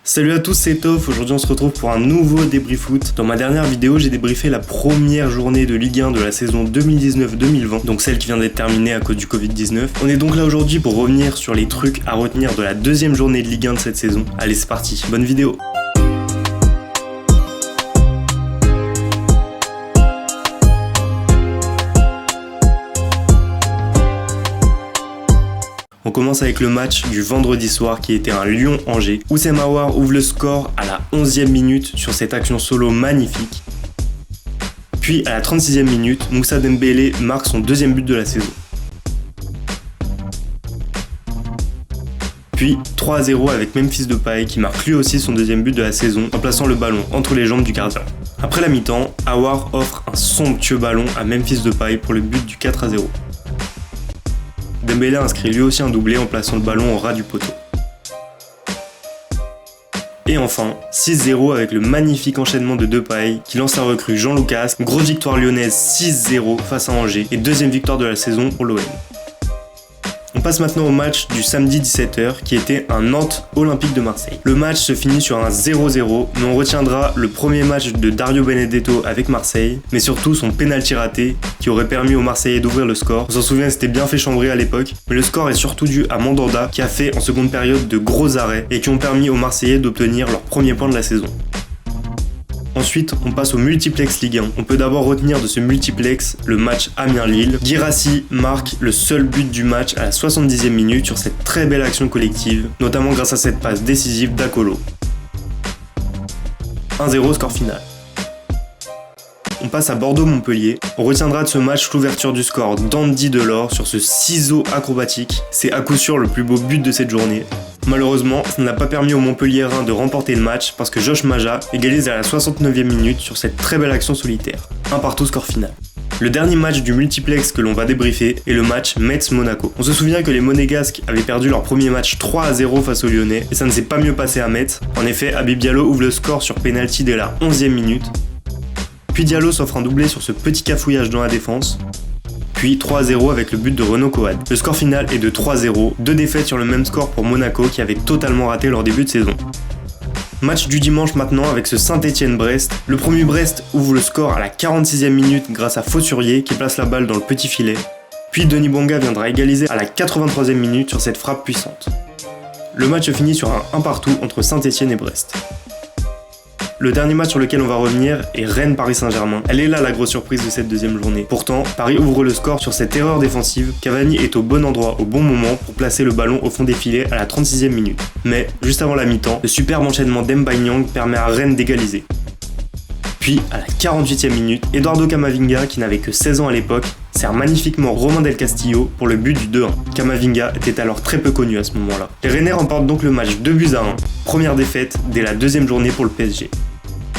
Salut à tous, c'est Toff. Aujourd'hui on se retrouve pour un nouveau débrief foot. Dans ma dernière vidéo, j'ai débriefé la première journée de Ligue 1 de la saison 2019-2020, donc celle qui vient d'être terminée à cause du Covid-19. On est donc là aujourd'hui pour revenir sur les trucs à retenir de la deuxième journée de Ligue 1 de cette saison. Allez, c'est parti, bonne vidéo. On commence avec le match du vendredi soir qui était un Lyon-Angers. Houssem Aouar ouvre le score à la 11e minute sur cette action solo magnifique. Puis à la 36e minute, Moussa Dembélé marque son deuxième but de la saison. Puis 3-0 avec Memphis Depay qui marque lui aussi son deuxième but de la saison en plaçant le ballon entre les jambes du gardien. Après la mi-temps, Aouar offre un somptueux ballon à Memphis Depay pour le but du 4-0. Dembélé inscrit lui aussi un doublé en plaçant le ballon au ras du poteau. Et enfin, 6-0 avec le magnifique enchaînement de Depay qui lance la recrue Jean Lucas, grosse victoire lyonnaise 6-0 face à Angers et deuxième victoire de la saison pour l'OM. On passe maintenant au match du samedi 17h qui était un Nantes Olympique de Marseille. Le match se finit sur un 0-0, mais on retiendra le premier match de Dario Benedetto avec Marseille, mais surtout son pénalty raté qui aurait permis aux Marseillais d'ouvrir le score. On s'en souvient, c'était bien fait chambrer à l'époque, mais le score est surtout dû à Mandanda qui a fait en seconde période de gros arrêts et qui ont permis aux Marseillais d'obtenir leur premier point de la saison. Ensuite, on passe au multiplex Ligue 1. On peut d'abord retenir de ce multiplex le match Amiens-Lille. Guirassy marque le seul but du match à la 70e minute sur cette très belle action collective, notamment grâce à cette passe décisive d'Akolo. 1-0 score final. On passe à Bordeaux-Montpellier. On retiendra de ce match l'ouverture du score d'Andy Delors sur ce ciseau acrobatique. C'est à coup sûr le plus beau but de cette journée. Malheureusement, ça n'a pas permis aux Montpelliérains de remporter le match parce que Josh Maja égalise à la 69e minute sur cette très belle action solitaire. 1-1 score final. Le dernier match du multiplex que l'on va débriefer est le match Metz-Monaco. On se souvient que les Monégasques avaient perdu leur premier match 3-0 face aux Lyonnais et ça ne s'est pas mieux passé à Metz. En effet, Habib Diallo ouvre le score sur penalty dès la 11e minute. Puis Diallo s'offre un doublé sur ce petit cafouillage dans la défense. Puis 3-0 avec le but de Renaud Coad. Le score final est de 3-0, deux défaites sur le même score pour Monaco qui avait totalement raté leur début de saison. Match du dimanche maintenant avec ce Saint-Étienne-Brest. Le premier Brest ouvre le score à la 46e minute grâce à Faussurier qui place la balle dans le petit filet. Puis Denis Bouanga viendra égaliser à la 83e minute sur cette frappe puissante. Le match finit sur un 1-1 entre Saint-Étienne et Brest. Le dernier match sur lequel on va revenir est Rennes-Paris Saint-Germain. Elle est là la grosse surprise de cette deuxième journée. Pourtant, Paris ouvre le score sur cette erreur défensive. Cavani est au bon endroit au bon moment pour placer le ballon au fond des filets à la 36e minute. Mais, juste avant la mi-temps, le superbe enchaînement d'Mbaye Niang permet à Rennes d'égaliser. Puis, à la 48e minute, Eduardo Camavinga, qui n'avait que 16 ans à l'époque, sert magnifiquement Romain Del Castillo pour le but du 2-1. Camavinga était alors très peu connu à ce moment-là. Les Rennais remportent donc le match 2-1, première défaite dès la deuxième journée pour le PSG.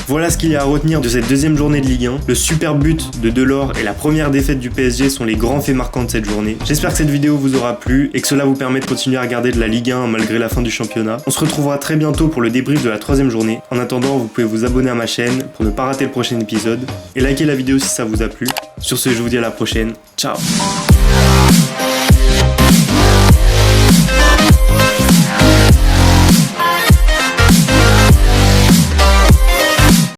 Voilà ce qu'il y a à retenir de cette deuxième journée de Ligue 1. Le super but de Delors et la première défaite du PSG sont les grands faits marquants de cette journée. J'espère que cette vidéo vous aura plu et que cela vous permet de continuer à regarder de la Ligue 1 malgré la fin du championnat. On se retrouvera très bientôt pour le débrief de la troisième journée. En attendant, vous pouvez vous abonner à ma chaîne pour ne pas rater le prochain épisode et liker la vidéo si ça vous a plu. Sur ce, je vous dis à la prochaine. Ciao!